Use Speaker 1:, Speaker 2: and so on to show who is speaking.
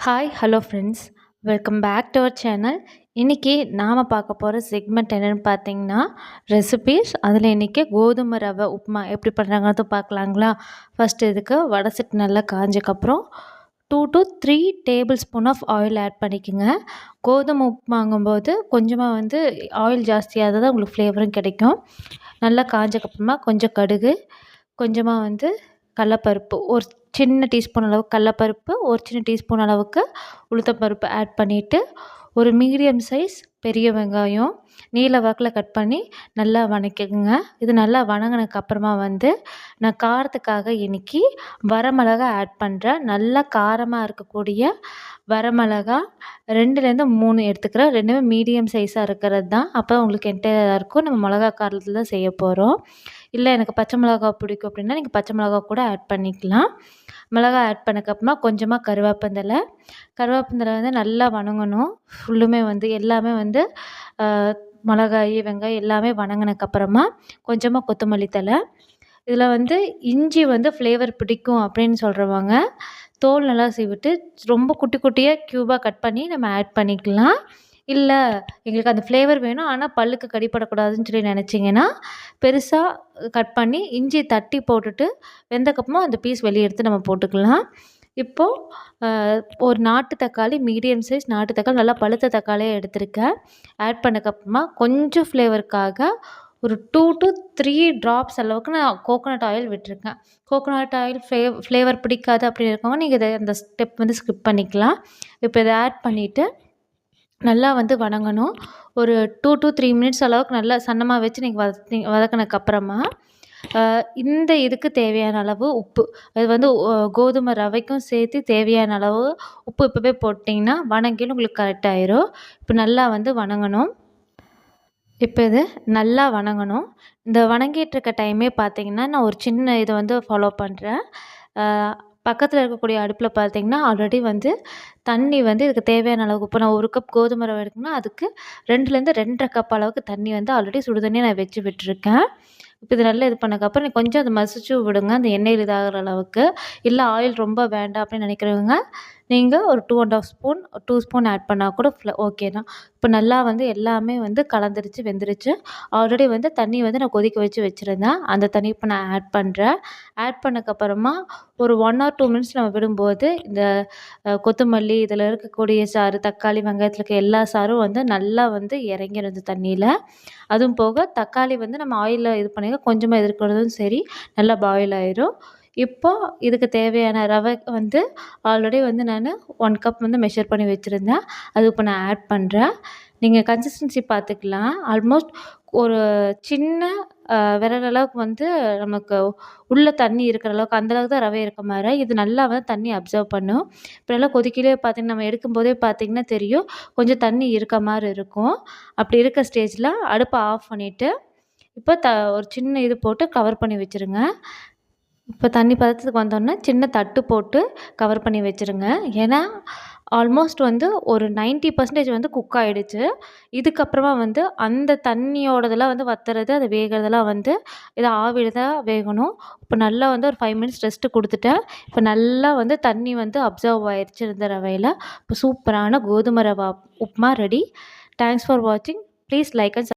Speaker 1: Hi hello friends, welcome back to our channel. இன்றைக்கி நாம் பார்க்க போகிற செக்மெண்ட் என்னென்னு பார்த்தீங்கன்னா ரெசிபீஸ். அதில் இன்றைக்கி கோதுமை ரவை உப்புமா எப்படி பண்ணுறாங்கிறது பார்க்கலாங்களா. ஃபஸ்ட்டு இதுக்கு வடை சட்டி நல்லா காஞ்சக்கப்புறம் 2 to 3 tablespoon of oil add பண்ணிக்கோங்க. கோதுமை உப்புமாங்கும்போது கொஞ்சமாக ஆயில் ஜாஸ்தியாக தான் உங்களுக்கு ஃப்ளேவரும் கிடைக்கும். நல்லா காஞ்சக்கப்புறமா கொஞ்சம் கடுகு, கொஞ்சமாக கடலப்பருப்பு, ஒரு சின்ன டீஸ்பூன் அளவுக்கு கடலப்பருப்பு, ஒரு சின்ன டீஸ்பூன் அளவுக்கு உளுத்தம்பருப்பு ஆட் பண்ணிவிட்டு, ஒரு மீடியம் சைஸ் பெரிய வெங்காயம் நீல வாக்கில் கட் பண்ணி நல்லா வதக்கிக்கோங்க. இது நல்லா வதங்கினதுக்கப்புறமா நான் காரத்துக்காக இன்றைக்கி வரமிளகா ஆட் பண்ணுறேன். நல்லா காரமாக இருக்கக்கூடிய வரமிளகா 2லேருந்து 3 எடுத்துக்கிறேன். 2மே மீடியம் சைஸாக இருக்கிறது தான். அப்போ உங்களுக்கு என்டையராக இருக்கும். நம்ம மிளகா காரத்தில் தான் செய்ய போகிறோம். இல்லை எனக்கு பச்சை மிளகா பிடிக்கும் அப்படின்னா நீங்கள் பச்சை மிளகா கூட ஆட் பண்ணிக்கலாம். மிளகா ஆட் பண்ணக்கப்புறமா கொஞ்சமாக கருவேப்பந்தழை நல்லா வதங்கணும். ஃபுல்லுமே எல்லாமே மிளகாய் வெங்காயம் எல்லாமே வதங்கினக்கப்புறமா கொஞ்சமாக கொத்தமல்லி தழை. இதில் இஞ்சி ஃப்ளேவர் பிடிக்கும் அப்படின்னு சொல்கிறவங்க தோல் நல்லா சீவிட்டு ரொம்ப குட்டி குட்டியாக க்யூபாக கட் பண்ணி நம்ம ஆட் பண்ணிக்கலாம். இல்லை எங்களுக்கு அந்த ஃப்ளேவர் வேணும் ஆனால் பல்லுக்கு கடிப்படக்கூடாதுன்னு சொல்லி நினச்சிங்கன்னா பெருசாக கட் பண்ணி இஞ்சி தட்டி போட்டுட்டு வெந்தக்கப்புறமா அந்த பீஸ் வெளியே எடுத்து நம்ம போட்டுக்கலாம். இப்போது ஒரு நாட்டு தக்காளி, மீடியம் சைஸ் நாட்டு தக்காளி, நல்லா பழுத்த தக்காளியாக எடுத்திருக்கேன். ஆட் பண்ணக்கப்புறமா கொஞ்சம் ஃப்ளேவருக்காக ஒரு 2 to 3 ட்ராப்ஸ் அளவுக்கு நான் கோகோனட் ஆயில் விட்டுருக்கேன். கோகோனட் ஆயில் ஃப்ளேவர் பிடிக்காது அப்படின்னு இருக்கவங்க நீங்கள் இதை அந்த ஸ்டெப் ஸ்கிப் பண்ணிக்கலாம். இப்போ இதை ஆட் பண்ணிவிட்டு நல்லா வதங்கணும். ஒரு 2 to 3 மினிட்ஸ் அளவுக்கு நல்லா சன்னமாக வச்சு நீங்கள் வதக்கினதுக்கப்புறமா இந்த இதுக்கு தேவையான அளவு உப்பு, அது கோதுமை ரவைக்கும் சேர்த்து தேவையான அளவு உப்பு இப்போவே போட்டிங்கன்னா வதங்கின்னு உங்களுக்கு கரெக்டாயிரும். இப்போ நல்லா வதங்கணும். இப்போ இது நல்லா வதங்கணும். இந்த வதங்கிட்டு டைமே பார்த்தீங்கன்னா நான் ஒரு சின்ன இதை ஃபாலோ பண்ணுறேன். பக்கத்தில் இருக்கக்கூடிய அடுப்பில் பார்த்தீங்கன்னா ஆல்ரெடி தண்ணி இதுக்கு தேவையான அளவுக்கு, இப்போ நான் 1 கப் கோதுமை ரவை எடுக்கணும்னா அதுக்கு 2லேருந்து 2.5 கப் அளவுக்கு தண்ணி ஆல்ரெடி சுடு தண்ணியை நான் வச்சு விட்டுருக்கேன். இப்போ இது நல்லா இது பண்ணக்கப்புறம் கொஞ்சம் அதை மசிச்சு விடுங்க அந்த எண்ணெயில் இதாகிற அளவுக்கு. இல்லை ஆயில் ரொம்ப வேண்டாம் அப்படின்னு நினைக்கிறவங்க நீங்கள் ஒரு 2.5 ஸ்பூன் 2 ஸ்பூன் ஆட் பண்ணால் கூட ஓகே தான். இப்போ நல்லா எல்லாமே கலந்துருச்சு, வெந்துருச்சு. ஆல்ரெடி தண்ணி நான் கொதிக்க வச்சு வச்சுருந்தேன். அந்த தண்ணி இப்போ நான் ஆட் பண்ணுறேன். ஆட் பண்ணக்கப்புறமா ஒரு 1 or 2 மினிட்ஸ் நம்ம விடும்போது இந்த கொத்தமல்லி இதில் இருக்கக்கூடிய சாறு, தக்காளி, வெங்காயத்தில் இருக்க எல்லா சாரும் நல்லா இறங்கிடும் இந்த தண்ணியில். அதுவும் போக தக்காளி நம்ம ஆயிலில் இது பண்ணி கொஞ்சமாக இருக்கிறதும் சரி நல்லா பாயில் ஆயிரும். இப்போது இதுக்கு தேவையான ரவை ஆல்ரெடி நான் 1 கப் மெஷர் பண்ணி வச்சுருந்தேன். அது இப்போ நான் ஆட் பண்ணுறேன். நீங்கள் கன்சிஸ்டன்சி பார்த்துக்கலாம். ஆல்மோஸ்ட் ஒரு சின்ன விரல் அளவுக்கு நமக்கு உள்ளே தண்ணி இருக்கிற அளவுக்கு அந்தளவுக்கு தான் ரவை இருக்க மாதிரி. இது நல்லா தண்ணி அப்சர்வ் பண்ணும். இப்போ நல்லா கொதிக்கலே பார்த்திங்கன்னா நம்ம எடுக்கும்போதே பார்த்திங்கன்னா தெரியும் கொஞ்சம் தண்ணி இருக்க மாதிரி இருக்கும். அப்படி இருக்க ஸ்டேஜில் அடுப்பை ஆஃப் பண்ணிவிட்டு இப்போ ஒரு சின்ன இது போட்டு கவர் பண்ணி வச்சுருங்க. இப்போ தண்ணி பதத்துக்கு வந்தோடனே சின்ன தட்டு போட்டு கவர் பண்ணி வச்சுருங்க. ஏன்னா ஆல்மோஸ்ட் ஒரு 90% குக் ஆகிடுச்சு. இதுக்கப்புறமா அந்த தண்ணியோடதெல்லாம் வற்றுறது, அது வேகிறதெல்லாம் இதை ஆவியில் தான் வேகணும். இப்போ நல்லா ஒரு 5 மினிட்ஸ் ரெஸ்ட்டு கொடுத்துட்டேன். இப்போ நல்லா தண்ணி அப்சர்வ் ஆயிடுச்சு இந்த ரவையில். இப்போ சூப்பரான கோதுமை rava upma ready. Thanks for வாட்சிங். Please like and